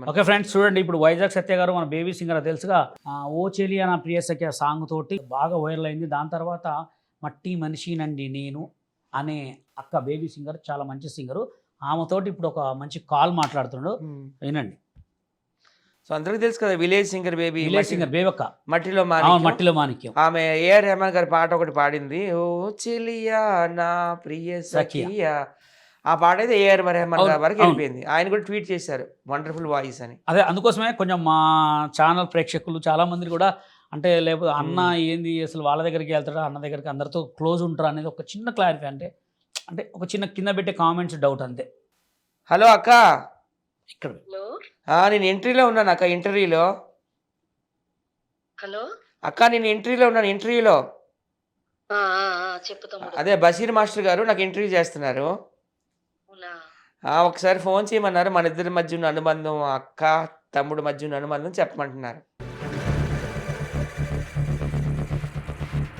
Okay friends, చూడండి ఇప్పుడు వైజాగ్ సత్య గారు మన బేబీ సింగర్ తెలుసుగా. ఓ చెలియా నా ప్రియ సఖ్య సాంగ్ తోటి బాగా వైరల్ అయింది. దాని తర్వాత మట్టి మనిషినండి నేను అనే అక్క బేబీ సింగర్, చాలా మంచి సింగరు. ఆమెతోటి ఇప్పుడు ఒక మంచి కాల్ మాట్లాడుతున్నాడు, వినండి. సో అందరికి తెలుసు కదా village singer baby, village singer బేబక్క, మట్టిలో మాణిక్యం. మట్టిలో మాణిక్యం. ఆమె ఏఆర్ రెహమాన్ గారి పాట ఒకటి పాడింది, ఓ చెలియా నా ప్రియ సఖియా. ఆ పాట అయితే ఏఆర్ రెహమాన్ గారి వరకు వెళ్ళిపోయింది. ఆయన కూడా ట్వీట్ చేశారు వండర్ఫుల్ వాయిస్ అని. అదే అందుకోసమే కొంచెం మా ఛానల్ ప్రేక్షకులు చాలా మంది కూడా అంటే లేకపోతే అన్న ఏంది అసలు వాళ్ళ దగ్గరికి వెళ్తారా, అన్న దగ్గరికి అందరితో క్లోజ్ ఉంటారా అనేది ఒక చిన్న క్లారిఫై, అంటే అంటే ఒక చిన్న కింద పెట్టే కామెంట్స్ డౌట్ అంతే. హలో అక్క, ఇక్కడ నేను ఎంట్రీలో ఉన్నాను అక్క, ఇంటర్వ్యూలో. హలో అక్క నేను ఎంట్రీలో ఉన్నాను, ఇంటర్వ్యూలో. చెప్పు తమ్ముడు. అదే బషీర్ మాస్టర్ గారు నాకు ఇంటర్వ్యూ చేస్తున్నారు. అవునా? ఒకసారి ఫోన్ చేయమన్నారు, మన ఇద్దరి మధ్య ఉన్న అనుబంధం, అక్క తమ్ముడు మధ్య ఉన్న అనుబంధం చెప్పమంటున్నారు.